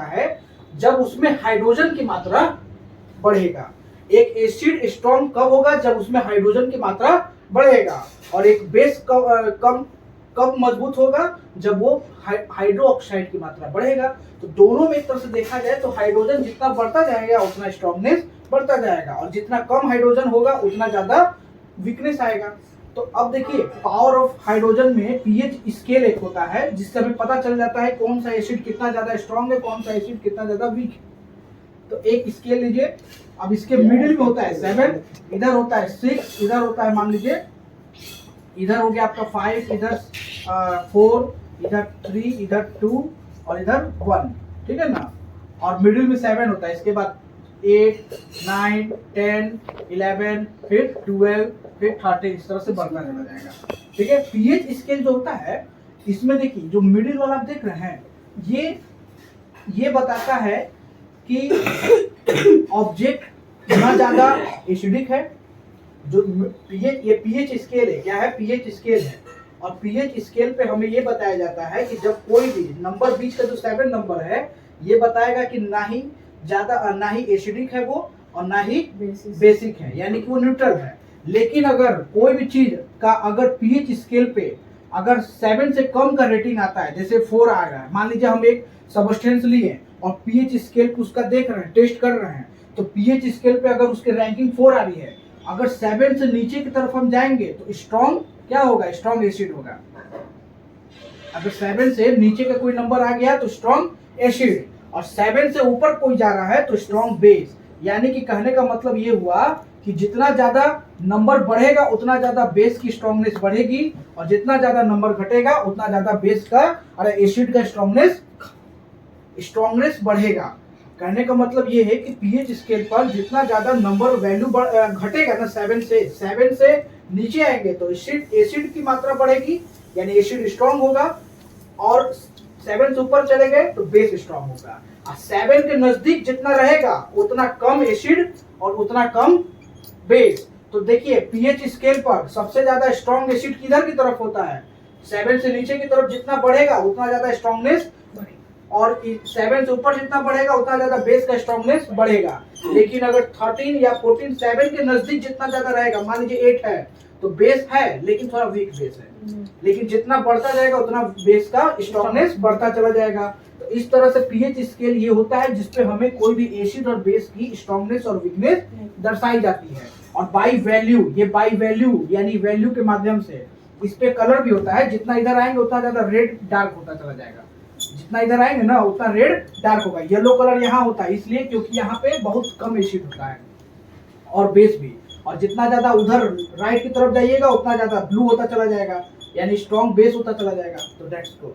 है जब उसमें हाइड्रोजन की मात्रा बढ़ेगा। एक एसिड स्ट्रॉन्ग कब होगा? जब उसमें हाइड्रोजन की मात्रा बढ़ेगा। और एक बेस कब मजबूत होगा? जब वो हाइड्रो ऑक्साइड की मात्रा बढ़ेगा। तो दोनों में एक तरह से देखा जाए तो हाइड्रोजन जितना बढ़ता जाएगा उतना स्ट्रॉन्गनेस बढ़ता जाएगा, और जितना कम हाइड्रोजन होगा उतना ज्यादा वीकनेस आएगा। तो अब देखिए पावर ऑफ हाइड्रोजन में पीएच स्केल एक होता है जिससे हमें पता चल जाता है कौन सा एसिड कितना ज्यादा स्ट्रॉन्ग है, कौन सा एसिड कितना ज्यादा वीक है। तो एक स्केल लीजिए, अब इसके मिडिल में होता है 7, इधर होता है 6, इधर होता है मान लीजिए, इधर हो गया आपका 5, इधर 4, इधर 3, इधर 2 और इधर 1, ठीक है ना। और मिडिल में 7 होता है, इसके बाद 8, 9, 10, 11, फिर 12, फिर 13, इस तरह से बढ़ता चला जाएगा, ठीक है। पीएच स्केल जो होता है इसमें देखिए जो मिडिल वाला आप देख रहे हैं ये बताता है कि ऑब्जेक्ट कितना ज्यादा एसिडिक है। जो पीएच स्केल है, क्या है? पीएच स्केल है। और पीएच स्केल पे हमें ये बताया जाता है कि जब कोई भी नंबर बीच का जो 7 नंबर है ये बताएगा कि ना ही एसिडिक है वो और ना ही बेसिक है, यानी कि वो न्यूट्रल है। लेकिन अगर कोई भी चीज का अगर पीएच स्केल पे अगर 7 से कम का रेटिंग आता है, जैसे 4 आ रहा है, मान लीजिए हम एक सब्सटेंस लिए और पीएच स्केल पे उसका देख रहे हैं, टेस्ट कर रहे हैं, तो पीएच स्केल पे अगर उसके रैंकिंग 4 आ रही है, अगर 7 से नीचे की तरफ हम जाएंगे तो स्ट्रॉन्ग क्या होगा? स्ट्रॉन्ग एसिड होगा। अगर 7 से नीचे का कोई नंबर आ गया तो स्ट्रॉन्ग एसिड, और 7 से ऊपर कोई जा रहा है तो स्ट्रॉन्ग बेस। यानी कि कहने का मतलब ये हुआ कि जितना ज्यादा नंबर बढ़ेगा उतना ज्यादा बेस की स्ट्रॉन्गनेस बढ़ेगी, और जितना ज्यादा नंबर घटेगा उतना ज्यादा बेस का और एसिड का स्ट्रॉन्गनेस बढ़ेगा। कहने का मतलब ये है कि पीएच स्केल पर जितना ज्यादा नंबर वैल्यू घटेगा ना 7 से नीचे आएंगे तो एसिड की मात्रा बढ़ेगी, यानी एसिड स्ट्रॉन्ग होगा, और 7 से ऊपर चले गए तो बेस स्ट्रॉन्ग होगा। 7 के नजदीक जितना रहेगा उतना कम एसिड और उतना कम बेस। तो देखिए पीएच स्केल पर सबसे ज्यादा स्ट्रॉन्ग एसिड किधर की तरफ होता है? 7 से नीचे की तरफ जितना बढ़ेगा उतना ज्यादा स्ट्रॉन्गनेस, और 7 से ऊपर जितना बढ़ेगा उतना ज्यादा बेस का स्ट्रॉन्गनेस बढ़ेगा। लेकिन अगर 13 या 14 7 के नजदीक जितना ज्यादा रहेगा, मान लीजिए 8 है तो बेस है लेकिन थोड़ा वीक बेस है, लेकिन जितना बढ़ता जाएगा उतना बेस का स्ट्रॉन्गनेस बढ़ता चला जाएगा। तो इस तरह से पीएच स्केल ये होता है जिसपे हमें कोई भी एसिड और बेस की स्ट्रॉन्गनेस और वीकनेस दर्शाई जाती है। और बाई वैल्यू, ये बाई वैल्यू यानी वैल्यू के माध्यम से इस पे कलर भी होता है, जितना इधर आएंगे उतना ज्यादा रेड डार्क होता चला जाएगा, जितना इधर आएंगे ना उतना रेड डार्क होगा। येलो कलर यहाँ होता है इसलिए क्योंकि यहाँ पे बहुत कम एसिड होता है और बेस भी, और जितना ज्यादा उधर राइट की तरफ जाइएगा उतना ज्यादा ब्लू होता चला जाएगा, यानी स्ट्रॉन्ग बेस होता चला जाएगा। तो दैट्स गुड।